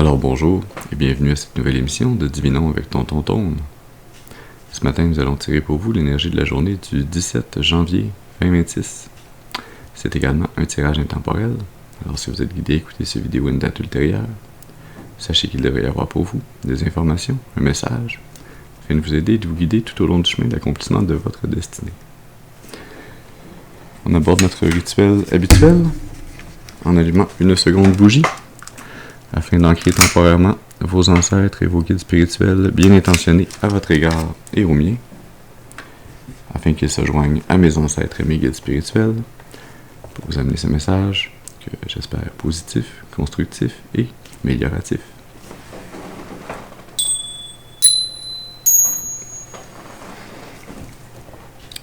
Alors bonjour et bienvenue à cette nouvelle émission de Divinons avec Tonton Tone. Ce matin, nous allons tirer pour vous l'énergie de la journée du 17 janvier 2026. C'est également un tirage intemporel, alors si vous êtes guidé à écouter cette vidéo à une date ultérieure, sachez qu'il devrait y avoir pour vous des informations, un message, afin de vous aider et de vous guider tout au long du chemin d'accomplissement de votre destinée. On aborde notre rituel habituel en allumant une seconde bougie, afin d'ancrer temporairement vos ancêtres et vos guides spirituels bien intentionnés à votre égard et au mien, afin qu'ils se joignent à mes ancêtres et mes guides spirituels pour vous amener ce message que j'espère positif, constructif et amélioratif.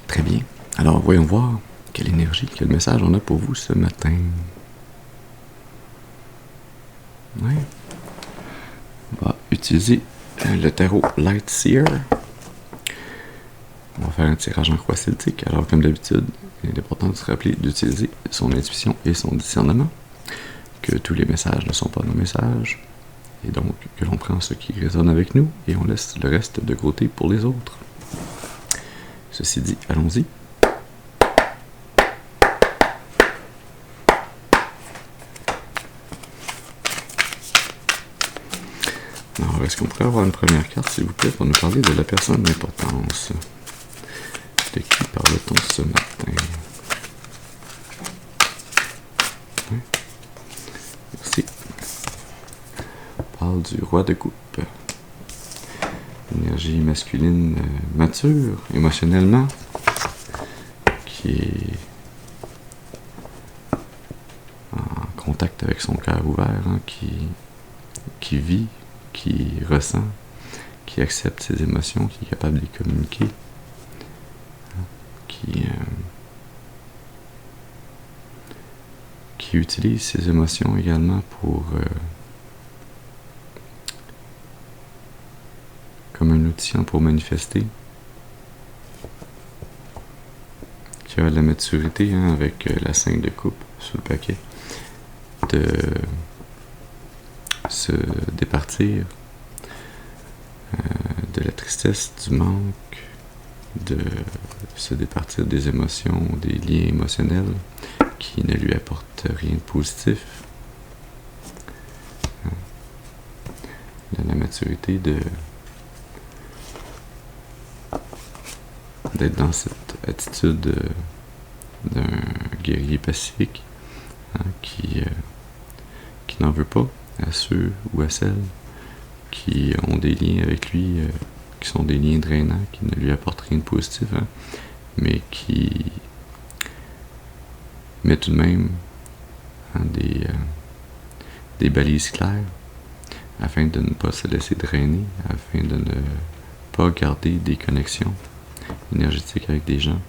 Très bien. Alors voyons voir quelle énergie, quel message on a pour vous ce matin. Ouais. On va utiliser le tarot Lightseer. On va faire un tirage en croix celtique. Alors, comme d'habitude, il est important de se rappeler d'utiliser son intuition et son discernement, que tous les messages ne sont pas nos messages, et donc que l'on prend ce qui résonne avec nous et on laisse le reste de côté pour les autres. Ceci dit, allons-y. Alors, est-ce qu'on pourrait avoir une première carte, s'il vous plaît, pour nous parler de la personne d'importance? De qui parle-t-on ce matin? Oui. Merci. On parle du roi de coupe. Énergie masculine mature, émotionnellement, qui est en contact avec son cœur ouvert, qui vit, qui ressent, qui accepte ses émotions, qui est capable de les communiquer, qui utilise ses émotions également pour comme un outil pour manifester, qui a la maturité avec la 5 de coupe sous le paquet, de se départir de la tristesse, du manque, de se départir des émotions, des liens émotionnels qui ne lui apportent rien de positif. La maturité d'être dans cette attitude d'un guerrier pacifique qui n'en veut pas à ceux ou à celles qui ont des liens avec lui, qui sont des liens drainants, qui ne lui apportent rien de positif, mais qui met tout de même des balises claires afin de ne pas se laisser drainer, afin de ne pas garder des connexions énergétiques avec des gens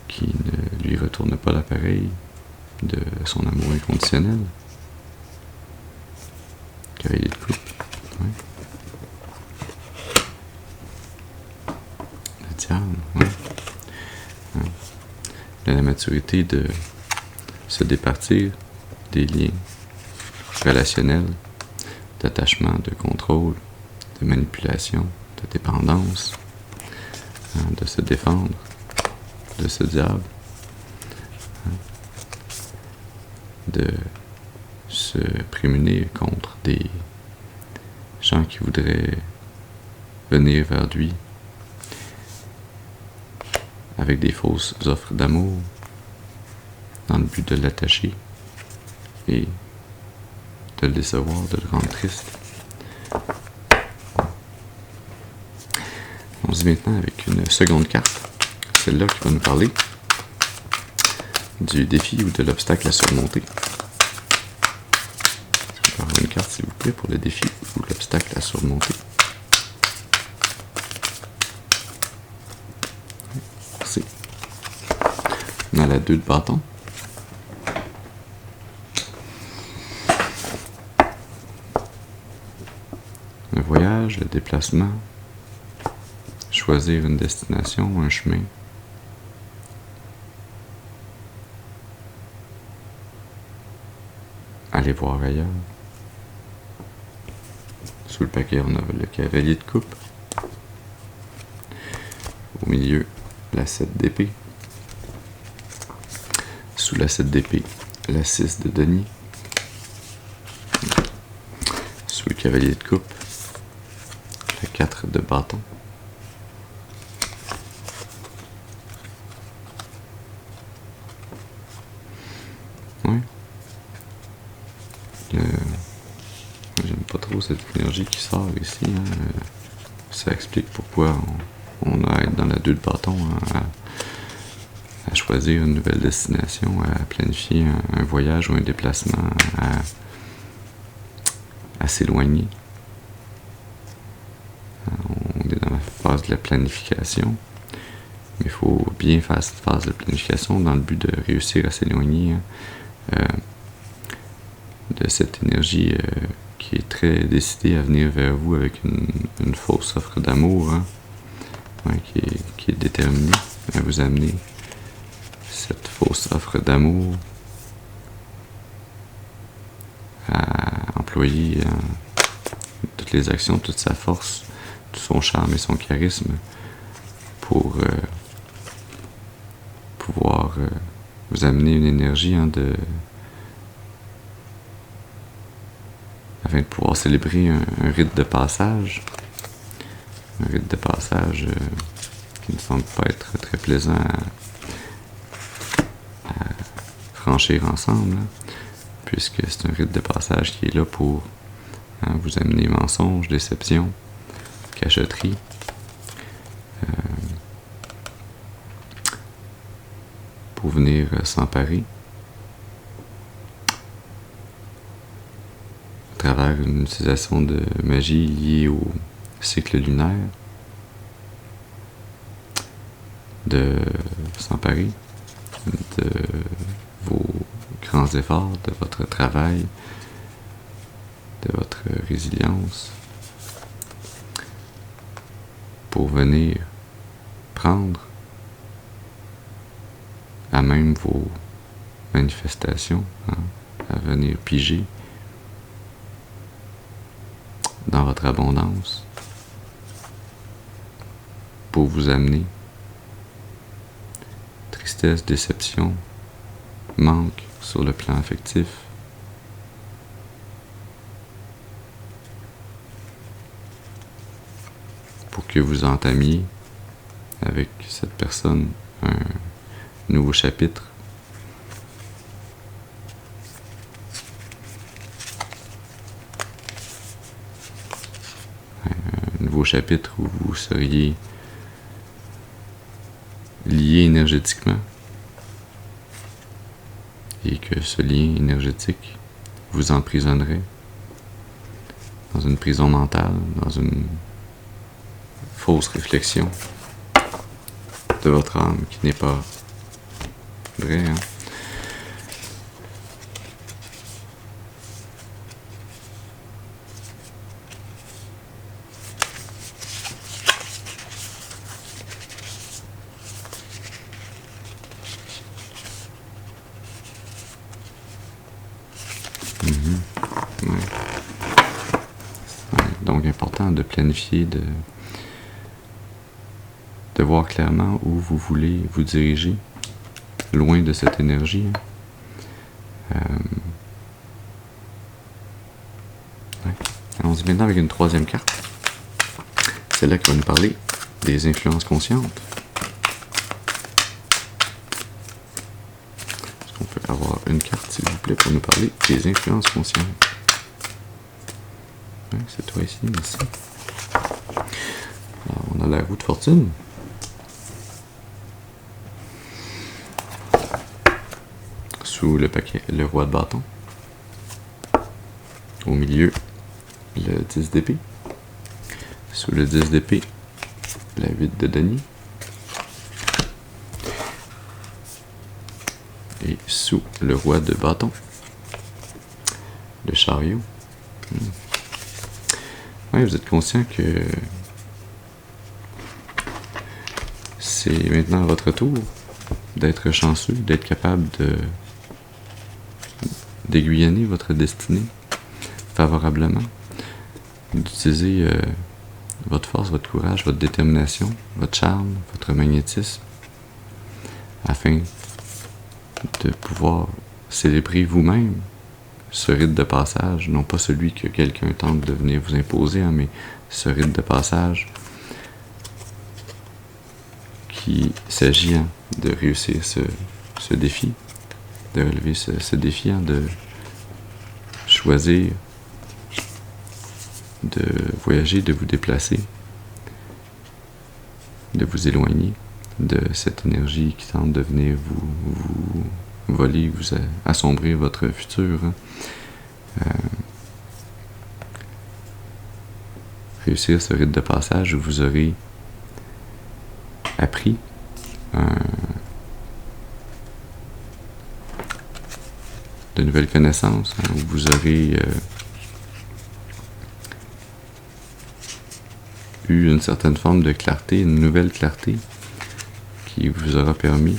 qui ne lui retournent pas l'appareil de son amour inconditionnel. Cavalier de coupe. Ouais. Le diable. Ouais. La maturité de se départir des liens relationnels, d'attachement, de contrôle, de manipulation, de dépendance, de se défendre de ce diable, de se prémunir contre des gens qui voudraient venir vers lui avec des fausses offres d'amour dans le but de l'attacher et de le décevoir, de le rendre triste. On se dit maintenant avec une seconde carte, celle-là qui va nous parler du défi ou de l'obstacle à surmonter. Est-ce qu'on peut avoir une carte, s'il vous plaît, pour le défi ou l'obstacle à surmonter? Merci. On a la 2 de bâton. Un voyage, le déplacement, choisir une destination, un chemin. aller voir ailleurs. Sous le paquet, on a le cavalier de coupe. Au milieu, la 7 d'épée. Sous la 7 d'épée, la 6 de denier. Sous le cavalier de coupe, la 4 de bâton. Ouais. J'aime pas trop cette énergie qui sort ici. Hein. Ça explique pourquoi on a à être dans la 2 de bâton, hein, à choisir une nouvelle destination, à planifier un voyage ou un déplacement, à s'éloigner. On est dans la phase de la planification, mais il faut bien faire cette phase de planification dans le but de réussir à s'éloigner de cette énergie qui est très décidée à venir vers vous avec une fausse offre d'amour, hein, ouais, qui est déterminée à vous amener cette fausse offre d'amour, à employer toutes les actions, toute sa force, tout son charme et son charisme pour pouvoir vous amener une énergie, hein, afin de pouvoir célébrer un rite de passage. Un rite de passage qui ne semble pas être très plaisant à franchir ensemble, hein, puisque c'est un rite de passage qui est là pour, hein, vous amener mensonges, déception, cachotterie, pour venir s'emparer à travers une utilisation de magie liée au cycle lunaire, de s'emparer de vos grands efforts, de votre travail, de votre résilience, pour venir prendre à même vos manifestations, hein, à venir piger dans votre abondance pour vous amener tristesse, déception, manque sur le plan affectif, pour que vous entamiez avec cette personne un nouveau chapitre. Un nouveau chapitre où vous seriez lié énergétiquement et que ce lien énergétique vous emprisonnerait dans une prison mentale, dans une fausse réflexion de votre âme qui n'est pas vraie, hein? Ouais. Ouais. Donc important de planifier, de voir clairement où vous voulez vous diriger, loin de cette énergie. Ouais. On se dit maintenant avec une troisième carte. C'est là qui va nous parler des influences conscientes. Est-ce qu'on peut avoir une carte, s'il vous plaît, pour nous parler des influences conscientes? Ouais, c'est toi ici, merci. Alors, on a la roue de fortune. Sous le paquet, le roi de bâton. Au milieu, le 10 d'épée. Sous le 10 d'épée, la 8 de denier. Et sous le roi de bâton, le chariot. Ouais, vous êtes conscient que c'est maintenant à votre tour d'être chanceux, d'être capable d'aiguillonner votre destinée favorablement, d'utiliser votre force, votre courage, votre détermination, votre charme, votre magnétisme, afin de pouvoir célébrer vous-même ce rite de passage, non pas celui que quelqu'un tente de venir vous imposer, hein, mais ce rite de passage qui s'agit de réussir ce défi, de relever ce défi, de choisir de voyager, de vous déplacer, de vous éloigner de cette énergie qui tente de venir vous voler, vous assombrir votre futur. Réussir ce rite de passage où vous aurez appris de nouvelles connaissances, où vous aurez eu une certaine forme de clarté, une nouvelle clarté qui vous aura permis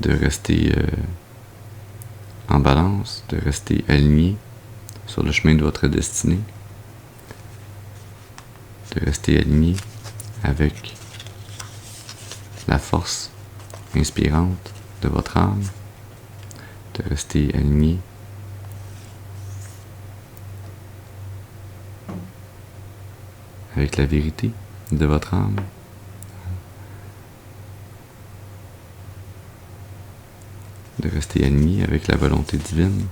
de rester en balance, de rester aligné sur le chemin de votre destinée, de rester aligné avec la force inspirante de votre âme, de rester aligné avec la vérité de votre âme, de rester aligné avec la volonté divine,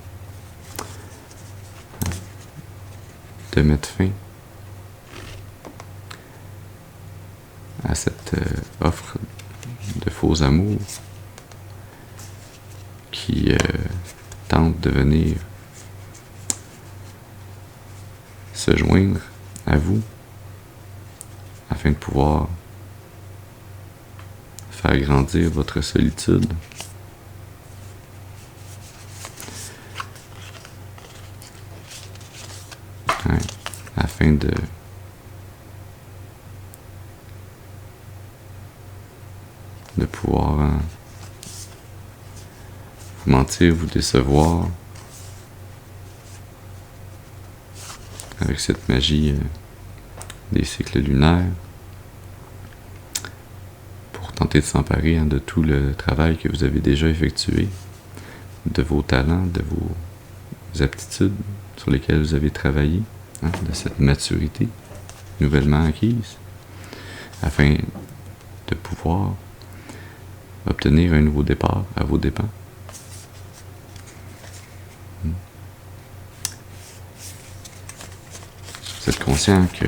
de mettre fin à cette offre de faux amours qui tente de venir se joindre à vous afin de pouvoir faire grandir votre solitude. Afin de pouvoir vous mentir, vous décevoir avec cette magie des cycles lunaires pour tenter de s'emparer de tout le travail que vous avez déjà effectué, de vos talents, de vos aptitudes sur lesquelles vous avez travaillé, de cette maturité nouvellement acquise, afin de pouvoir obtenir un nouveau départ à vos dépens. Vous êtes conscient que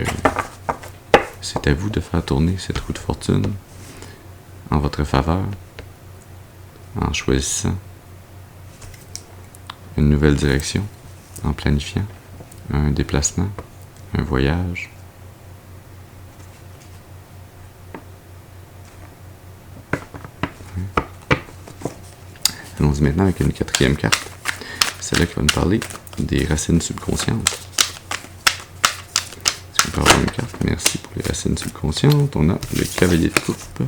c'est à vous de faire tourner cette roue de fortune en votre faveur, en choisissant une nouvelle direction, en planifiant un déplacement, un voyage. Allons-y maintenant avec une quatrième carte, celle-là qui va nous parler des racines subconscientes. Est-ce qu'on peut avoir une carte? Merci pour les racines subconscientes. On a le cavalier de coupe.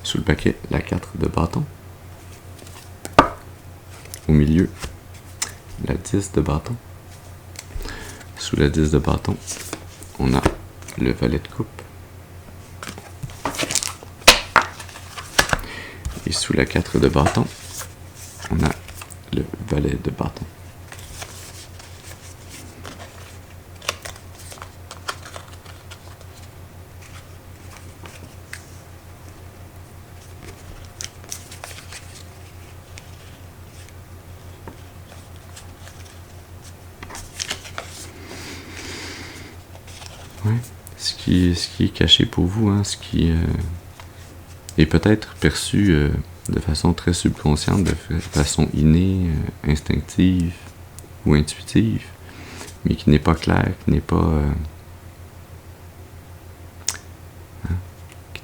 Sous le paquet, la 4 de bâton. Au milieu, la 10 de bâton. Sous la 10 de bâton, on a le valet de coupe. Et sous la 4 de bâton, on a le valet de bâton. Ouais. Ce qui est caché pour vous, ce qui est peut-être perçu de façon très subconsciente, de façon innée, instinctive ou intuitive, mais qui n'est pas clair, qui n'est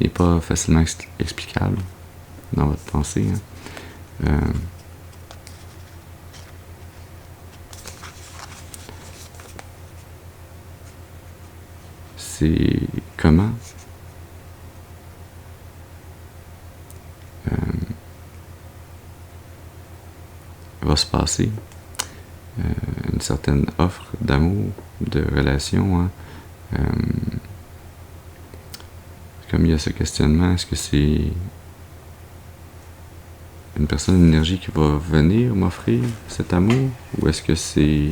pas facilement explicable dans votre pensée. C'est comment va se passer une certaine offre d'amour, de relation. Comme il y a ce questionnement, est-ce que c'est une personne, une énergie qui va venir m'offrir cet amour, ou est-ce que c'est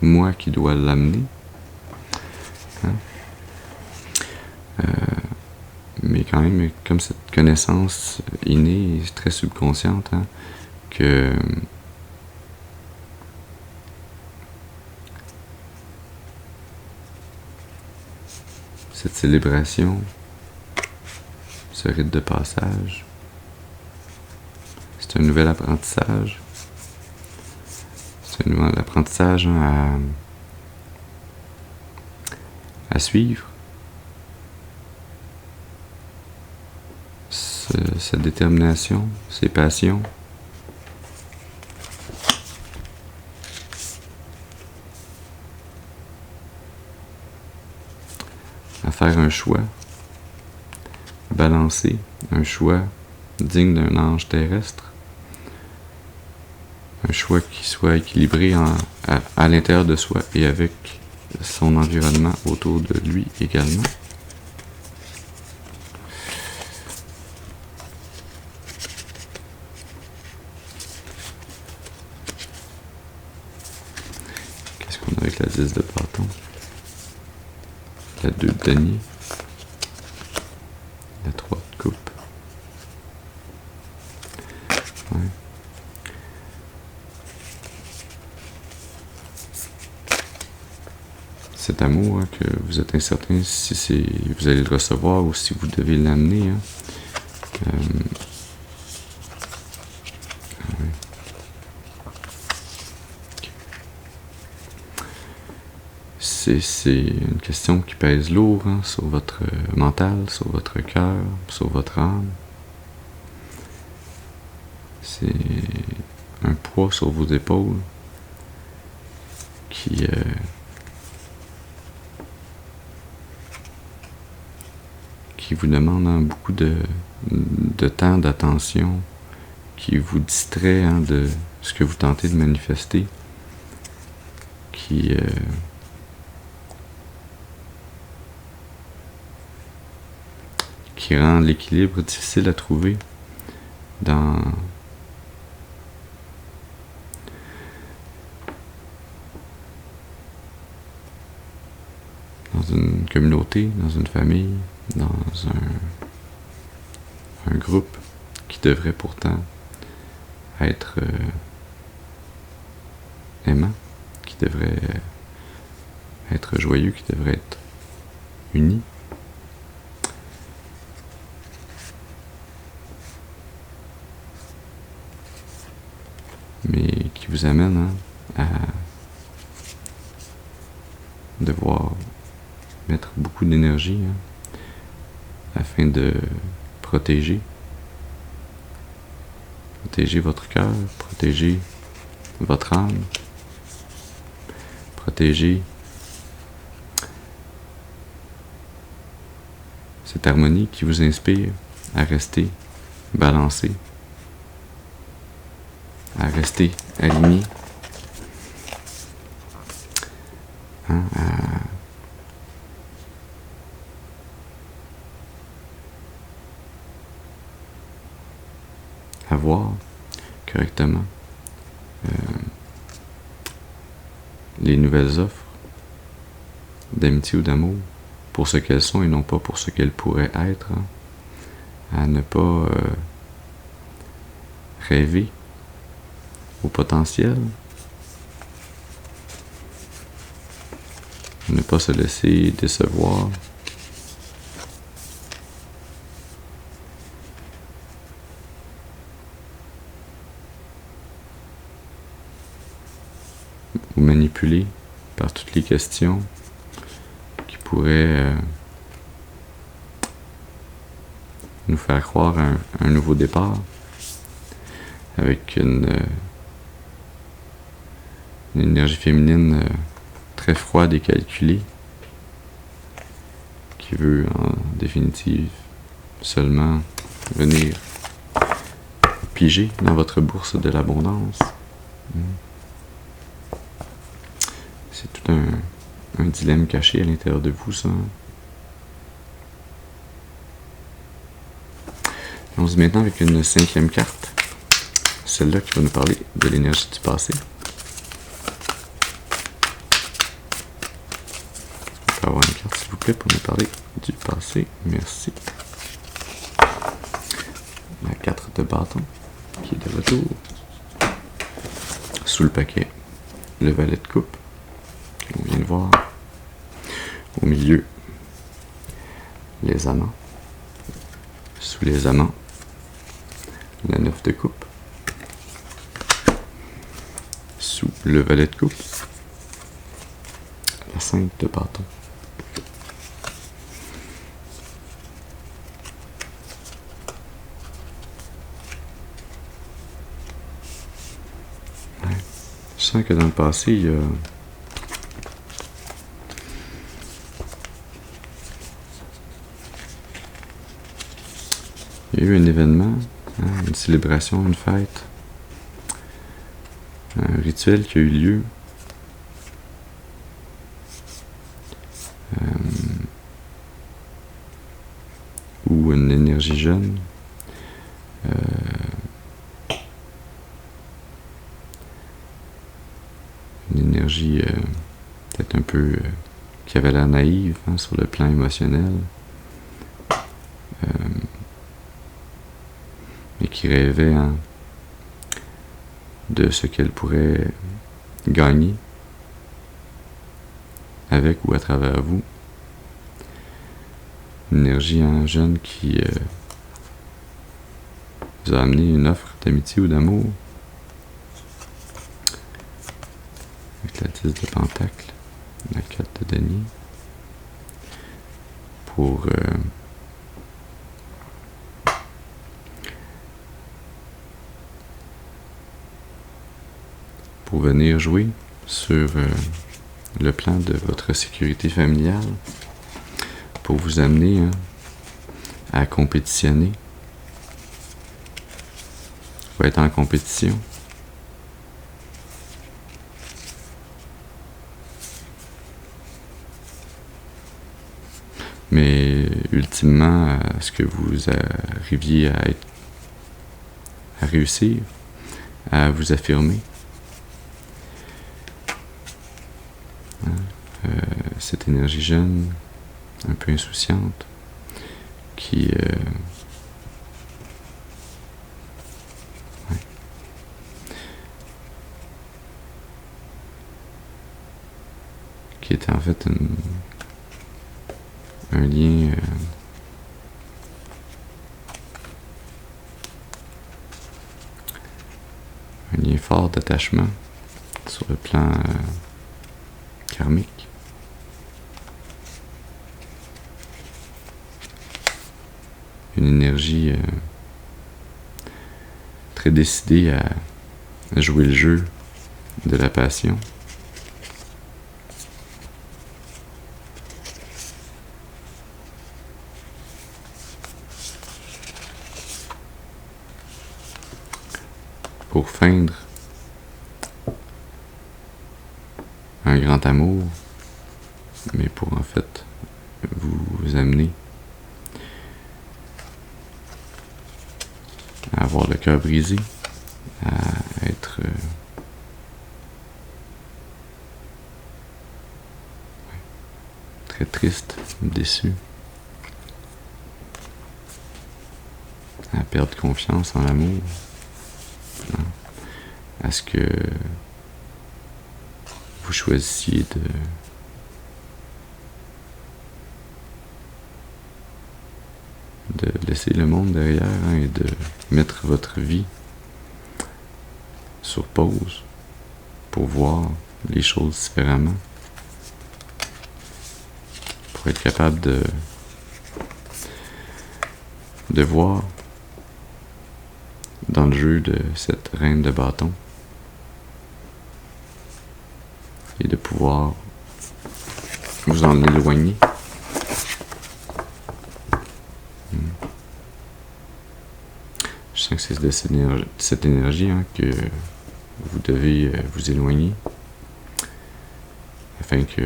moi qui dois l'amener? Mais quand même, comme cette connaissance innée et très subconsciente, que cette célébration, ce rite de passage, c'est un nouvel apprentissage. C'est un nouvel apprentissage à suivre. Sa détermination, ses passions. À faire un choix balancé, un choix digne d'un ange terrestre, un choix qui soit équilibré à l'intérieur de soi et avec son environnement autour de lui également. Qu'est-ce qu'on a avec la 10 de bâton? La 2 de denier, la 3 de coupe. Ouais. Cet amour que vous êtes incertain si vous allez le recevoir ou si vous devez l'amener. C'est une question qui pèse lourd sur votre mental, sur votre cœur, sur votre âme. C'est un poids sur vos épaules qui vous demande beaucoup de temps, d'attention, qui vous distrait de ce que vous tentez de manifester, qui rend l'équilibre difficile à trouver dans une communauté, dans une famille, dans un groupe qui devrait pourtant être aimant, qui devrait être joyeux, qui devrait être uni. Mais qui vous amène à devoir mettre beaucoup d'énergie afin de protéger votre cœur, protéger votre âme, protéger cette harmonie qui vous inspire à rester balancé, à rester aligné, à voir correctement les nouvelles offres d'amitié ou d'amour pour ce qu'elles sont et non pas pour ce qu'elles pourraient être, à ne pas rêver au potentiel, à ne pas se laisser décevoir, ou manipuler par toutes les questions qui pourraient nous faire croire à un nouveau départ avec une énergie féminine très froide et calculée qui qui veut en définitive seulement venir piger dans votre bourse de l'abondance. C'est tout un dilemme caché à l'intérieur de vous, ça. On se dit maintenant avec une 5e carte, celle-là qui va nous parler de l'énergie du passé. On peut avoir une carte, s'il vous plaît, pour nous parler du passé. Merci. La 4 de bâton, qui est de retour. Sous le paquet, le valet de coupe, on vient de voir. Au milieu, les amants. Sous les amants, la 9 de coupe. Sous le valet de coupe, la 5 de bâton. Ouais. Je sens que dans le passé, il y a eu un événement, une célébration, une fête, un rituel qui a eu lieu. Ou une énergie jeune. Une énergie peut-être un peu qui avait l'air naïve sur le plan émotionnel. Mais qui rêvait de ce qu'elle pourrait gagner avec ou à travers vous. Une énergie jeune qui vous a amené une offre d'amitié ou d'amour. Avec la 10 de Pentacle, la 4 de denier. Pour venir jouer sur le plan de votre sécurité familiale, pour vous amener à compétitionner, ou être en compétition. Mais ultimement, à ce que vous arriviez à réussir, à vous affirmer. Cette énergie jeune, un peu insouciante, qui était en fait un lien fort d'attachement sur le plan karmique. Une énergie très décidée à jouer le jeu de la passion. Pour feindre un grand amour, mais pour en fait vous amener à avoir le cœur brisé, à être très triste, déçu, à perdre confiance en l'amour, à ce que vous choisissiez de laisser le monde derrière et de mettre votre vie sur pause pour voir les choses différemment, pour être capable de voir dans le jeu de cette reine de bâton et de pouvoir vous en éloigner sachant que c'est de cette énergie que vous devez vous éloigner afin que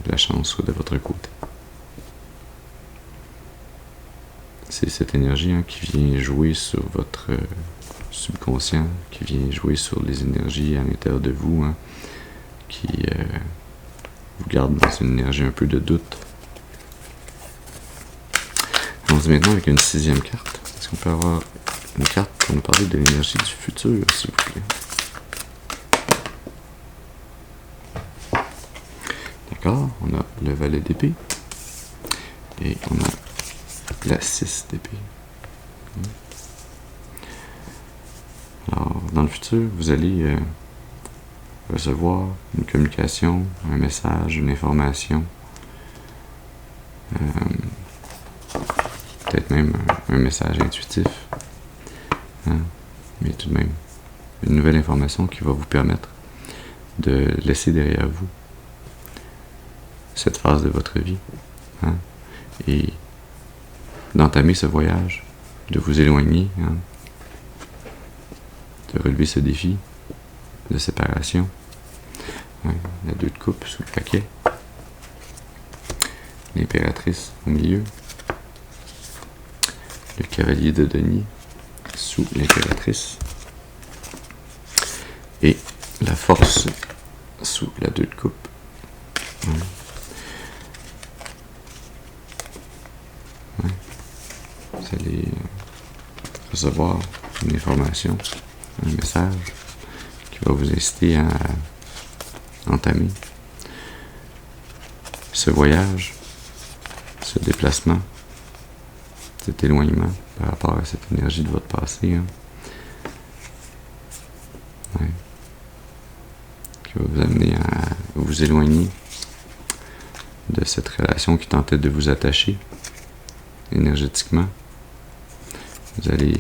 la chance soit de votre côté. C'est cette énergie qui vient jouer sur votre subconscient, qui vient jouer sur les énergies à l'intérieur de vous, qui vous garde dans une énergie un peu de doute. Allons-y maintenant avec une 6e carte. Est-ce qu'on peut avoir une carte pour nous parler de l'énergie du futur, s'il vous plaît? D'accord, on a le valet d'épée et on a la 6 d'épée. Alors, dans le futur, vous allez recevoir une communication, un message, une information, peut-être même un message intuitif, mais tout de même, une nouvelle information qui va vous permettre de laisser derrière vous cette phase de votre vie, et d'entamer ce voyage, de vous éloigner, de relever ce défi de séparation. La 2 de coupe sous le paquet, l'impératrice au milieu, le cavalier de denier sous l'impératrice et la force sous la 2 de coupe. Vous allez recevoir une information, un message qui va vous inciter à entamer ce voyage, ce déplacement, cet éloignement par rapport à cette énergie de votre passé, qui va vous amener à vous éloigner de cette relation qui tentait de vous attacher énergétiquement. Vous allez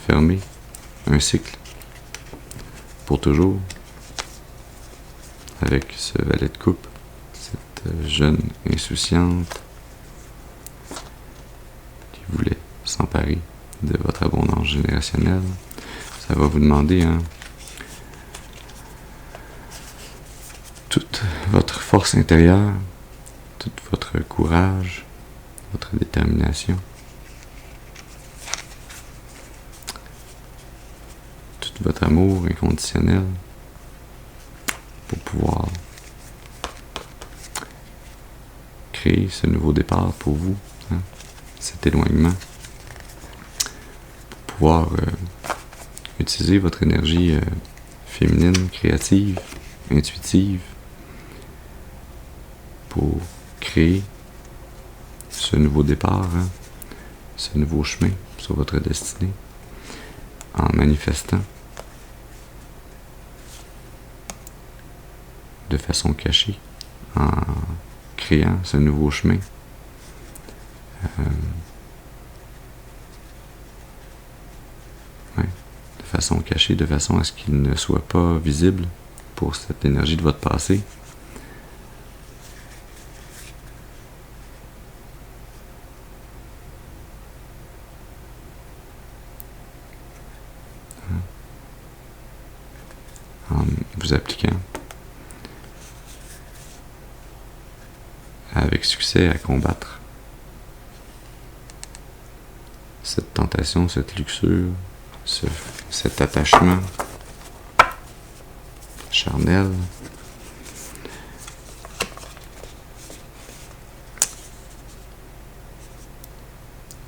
fermer un cycle pour toujours avec ce valet de coupe, cette jeune insouciante qui voulait s'emparer de votre abondance générationnelle. Ça va vous demander toute votre force intérieure, tout votre courage, votre détermination, tout votre amour inconditionnel pour pouvoir créer ce nouveau départ pour vous, cet éloignement, pour pouvoir utiliser votre énergie féminine, créative, intuitive, pour créer ce nouveau départ, ce nouveau chemin sur votre destinée, en manifestant de façon cachée, en créant ce nouveau chemin, de façon cachée, de façon à ce qu'il ne soit pas visible pour cette énergie de votre passé. En vous appliquant avec succès à combattre cette tentation, cette luxure, cet attachement charnel,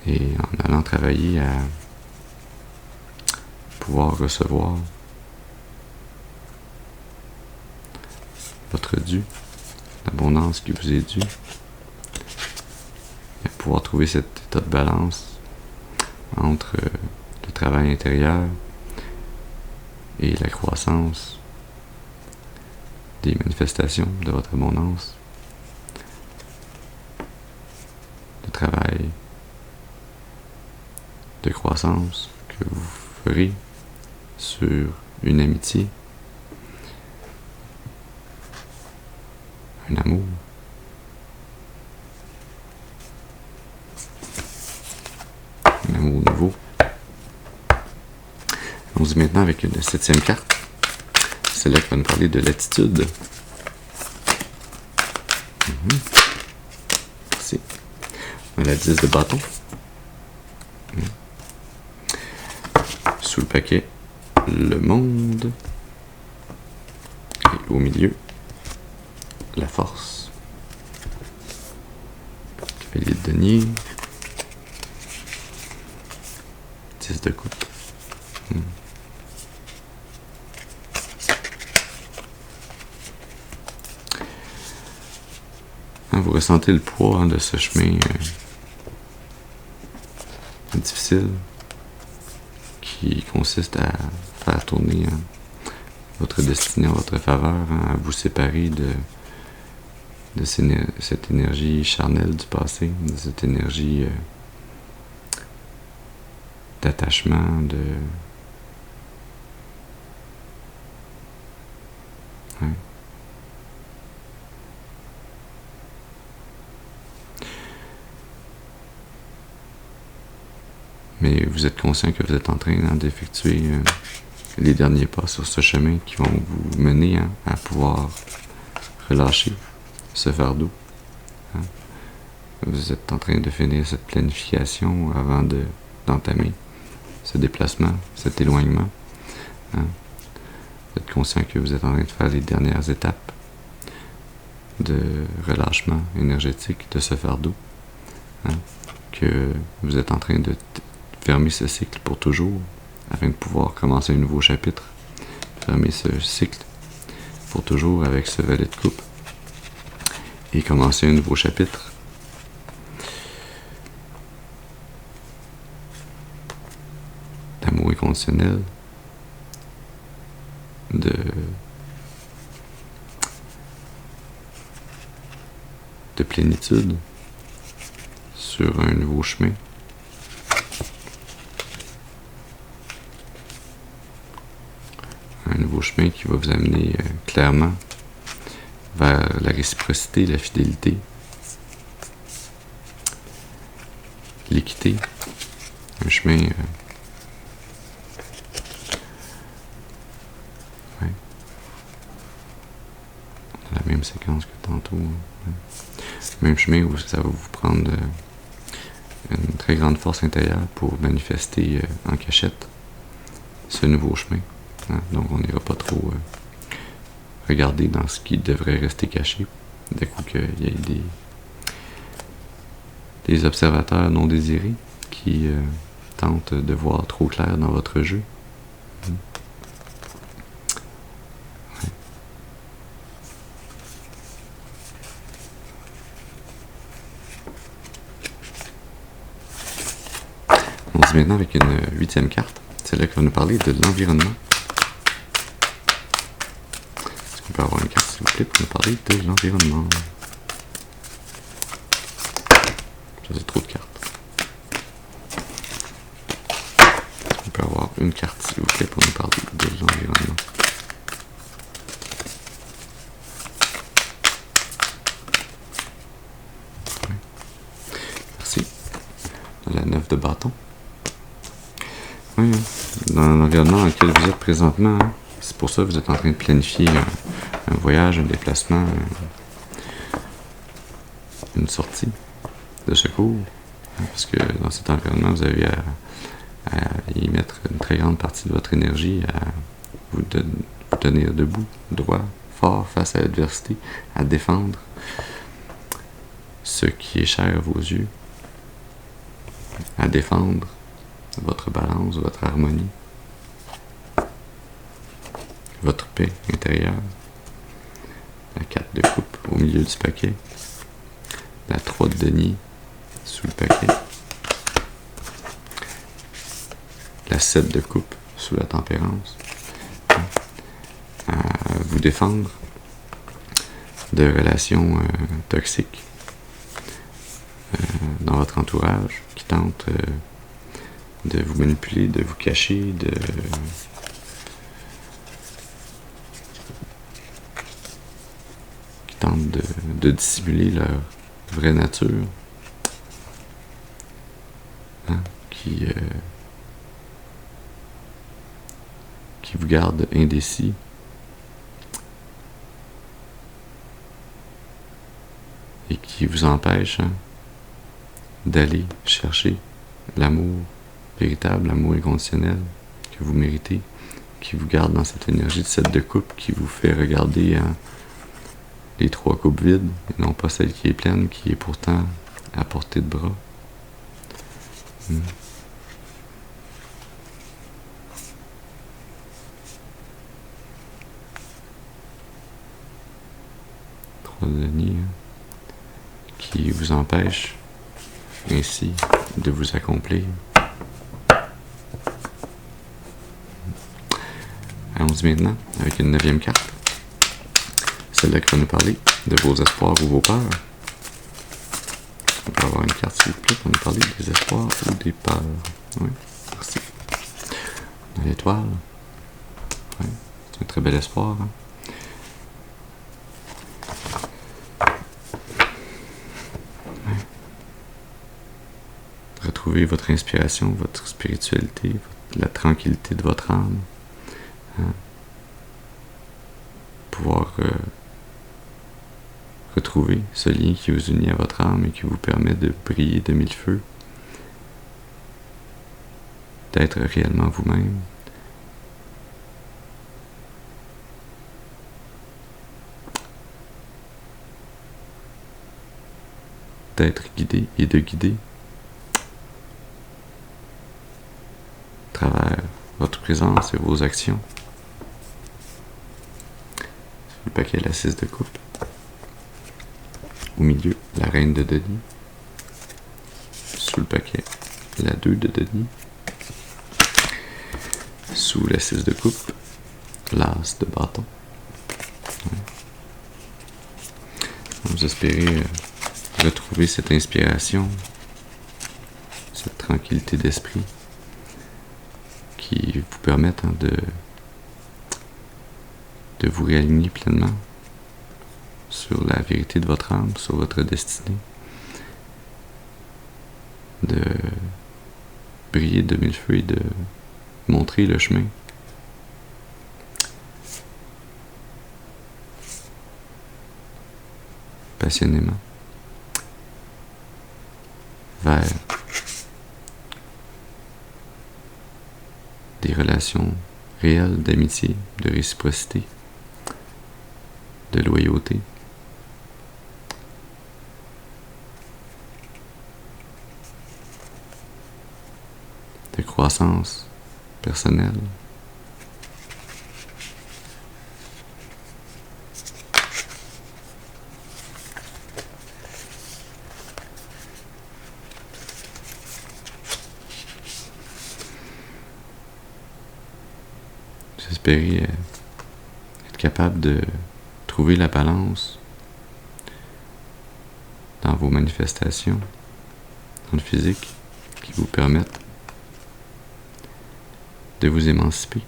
et en allant travailler à pouvoir recevoir votre dû, l'abondance qui vous est due, et pouvoir trouver cet état de balance entre le travail intérieur et la croissance des manifestations de votre abondance, le travail de croissance que vous ferez sur une amitié, un amour, un amour nouveau, Allons-y maintenant avec une 7e carte. Celle-là qui va nous parler de l'attitude. Merci. On a la 10 de bâton. Sous le paquet, le monde. Et au milieu, la force. Cavalier de denier. 10 de coupe. Vous ressentez le poids de ce chemin difficile qui consiste à faire tourner votre destinée en votre faveur, à vous séparer de cette énergie charnelle du passé, de cette énergie d'attachement, ouais. Mais vous êtes conscient que vous êtes en train d'effectuer les derniers pas sur ce chemin qui vont vous mener à pouvoir relâcher ce fardeau. Vous êtes en train de finir cette planification avant d'entamer ce déplacement, cet éloignement. Vous êtes conscient que vous êtes en train de faire les dernières étapes de relâchement énergétique de ce fardeau. Que vous êtes en train de fermer ce cycle pour toujours, afin de pouvoir commencer un nouveau chapitre. Fermer ce cycle pour toujours avec ce valet de coupe. Et commencer un nouveau chapitre. D'amour inconditionnel. De plénitude. Sur un nouveau chemin. Un nouveau chemin qui va vous amener clairement vers la réciprocité, la fidélité, l'équité, un chemin ouais. On a la même séquence que tantôt. Ouais. Même chemin où ça va vous prendre une très grande force intérieure pour manifester en cachette ce nouveau chemin. Donc on n'ira pas trop regarder dans ce qui devrait rester caché. D'un coup qu'il y ait des observateurs non désirés qui tentent de voir trop clair dans votre jeu. Ouais. On se dit maintenant avec une 8e carte. C'est là qu'on va nous parler de l'environnement. Est-ce qu'on peut avoir une carte, s'il vous plaît, pour nous parler de l'environnement? Ça, c'est trop de cartes. Est-ce qu'on peut avoir une carte, s'il vous plaît, pour nous parler de l'environnement? Oui. Merci. La 9 de bâton. Oui, dans l'environnement dans lequel vous êtes présentement, c'est pour ça que vous êtes en train de planifier un voyage, un déplacement, une sortie de secours. Parce que dans cet environnement, vous avez à y mettre une très grande partie de votre énergie, à vous tenir debout, droit, fort face à l'adversité, à défendre ce qui est cher à vos yeux, à défendre votre balance, votre harmonie, votre paix intérieure, la 4 de coupe au milieu du paquet, la 3 de denier sous le paquet, la 7 de coupe sous la tempérance, à vous défendre de relations toxiques dans votre entourage qui tentent de vous manipuler, de vous cacher, qui tentent de dissimuler leur vraie nature, qui garde indécis, et qui vous empêche d'aller chercher l'amour véritable, l'amour inconditionnel que vous méritez, qui vous garde dans cette énergie de 7 de coupe, qui vous fait regarder les 3 coupes vides, et non pas celle qui est pleine, qui est pourtant à portée de bras. Trois deniers qui vous empêchent ainsi de vous accomplir. Allons-y maintenant avec une 9e carte. Celle-là qui va nous parler de vos espoirs ou vos peurs. On peut avoir une carte, s'il vous plaît, pour nous parler des espoirs ou des peurs. Oui, merci. On a l'étoile. Oui, c'est un très bel espoir. Oui. Retrouvez votre inspiration, votre spiritualité, la tranquillité de votre âme. Pouvoir retrouver ce lien qui vous unit à votre âme et qui vous permet de briller de 1000 feux, d'être réellement vous-même, d'être guidé et de guider à travers votre présence et vos actions. Le paquet, la 6 de coupe. Au milieu, la reine de denier. Sous le paquet, la 2 de denier. Sous la 6 de coupe, l'as de bâton. Ouais. Vous espérez retrouver cette inspiration, cette tranquillité d'esprit qui vous permettent de vous réaligner pleinement sur la vérité de votre âme, sur votre destinée, de briller de 1000 feux et de montrer le chemin passionnément vers des relations réelles d'amitié, de réciprocité, de loyauté, de croissance personnelle. J'espérais être capable de trouver la balance dans vos manifestations, dans le physique, qui vous permettent de vous émanciper.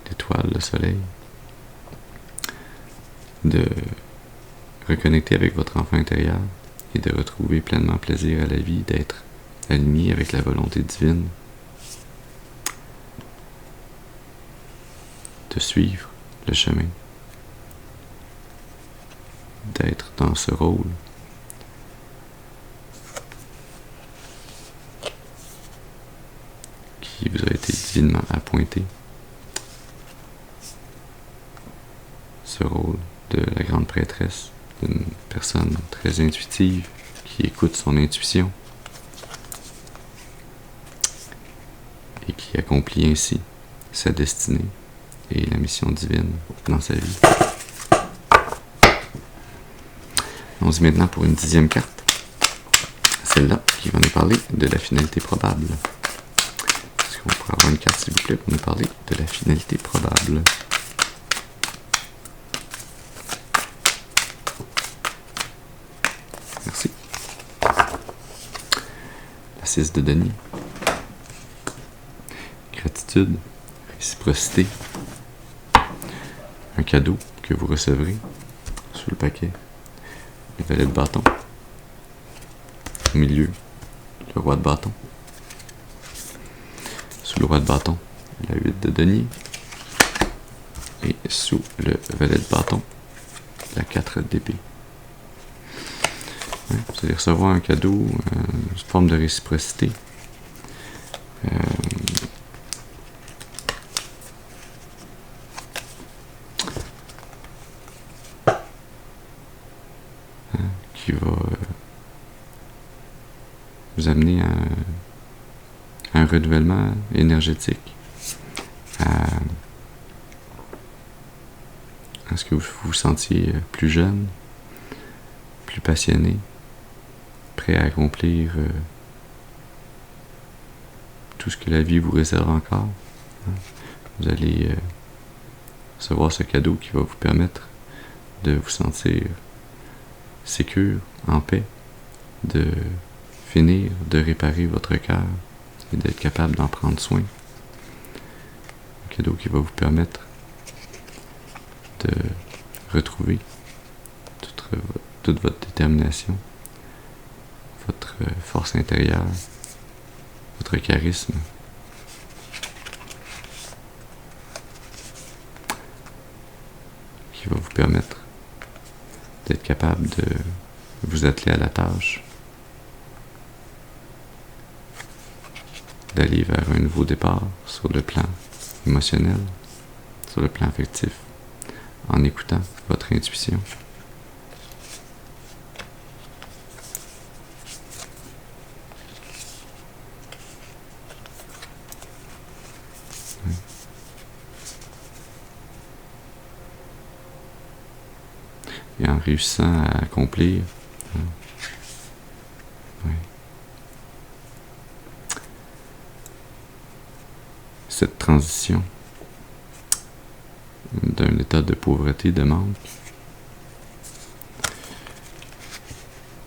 L'étoile, le soleil, de reconnecter avec votre enfant intérieur et de retrouver pleinement plaisir à la vie, d'être aligné avec la volonté divine, de suivre le chemin, d'être dans ce rôle qui vous a été divinement appointé, ce rôle de la grande prêtresse, d'une personne très intuitive qui écoute son intuition et qui accomplit ainsi sa destinée et la mission divine dans sa vie. On se dit maintenant pour une 10e carte, celle-là qui va nous parler de la finalité probable. Est-ce qu'on pourrait avoir une carte, s'il vous plaît, pour nous parler de la finalité probable? Merci. La 6 de denier. Gratitude, réciprocité, un cadeau que vous recevrez sous le paquet, le valet de bâton, au milieu, le roi de bâton, sous le roi de bâton, la 8 de denier. Et sous le valet de bâton, la 4 d'épée. Ouais, vous allez recevoir un cadeau, une forme de réciprocité. Qui va vous amener à un renouvellement énergétique, à ce que vous vous sentiez plus jeune, plus passionné, prêt à accomplir tout ce que la vie vous réserve encore. Vous allez recevoir ce cadeau qui va vous permettre de vous sentir sécure, en paix, de finir de réparer votre cœur et d'être capable d'en prendre soin. Un cadeau qui va vous permettre de retrouver toute votre détermination, votre force intérieure, votre charisme. Qui va vous permettre d'être capable de vous atteler à la tâche, d'aller vers un nouveau départ sur le plan émotionnel, sur le plan affectif, en écoutant votre intuition. Et en réussissant à accomplir cette transition d'un état de pauvreté, de manque,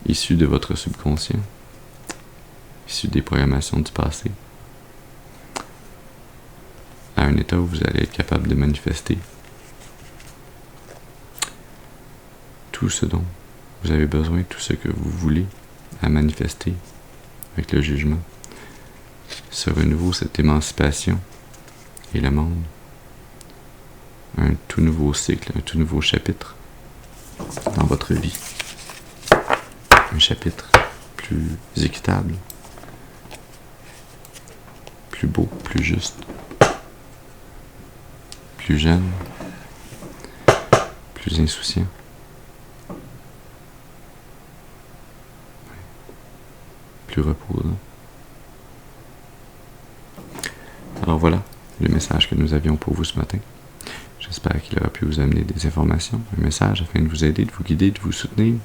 issu de votre subconscient, issu des programmations du passé, à un état où vous allez être capable de manifester tout ce dont vous avez besoin, tout ce que vous voulez à manifester avec le jugement, ce renouveau, cette émancipation et le monde, un tout nouveau cycle, un tout nouveau chapitre dans votre vie, un chapitre plus équitable, plus beau, plus juste, plus jeune, plus insouciant. Plus reposant. Alors voilà le message que nous avions pour vous ce matin. J'espère qu'il aura pu vous amener des informations, un message afin de vous aider, de vous guider, de vous soutenir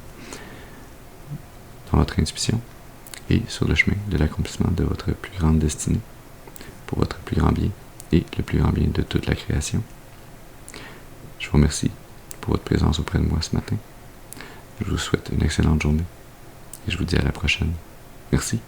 dans votre intuition et sur le chemin de l'accomplissement de votre plus grande destinée, pour votre plus grand bien et le plus grand bien de toute la création. Je vous remercie pour votre présence auprès de moi ce matin. Je vous souhaite une excellente journée et je vous dis à la prochaine. Merci.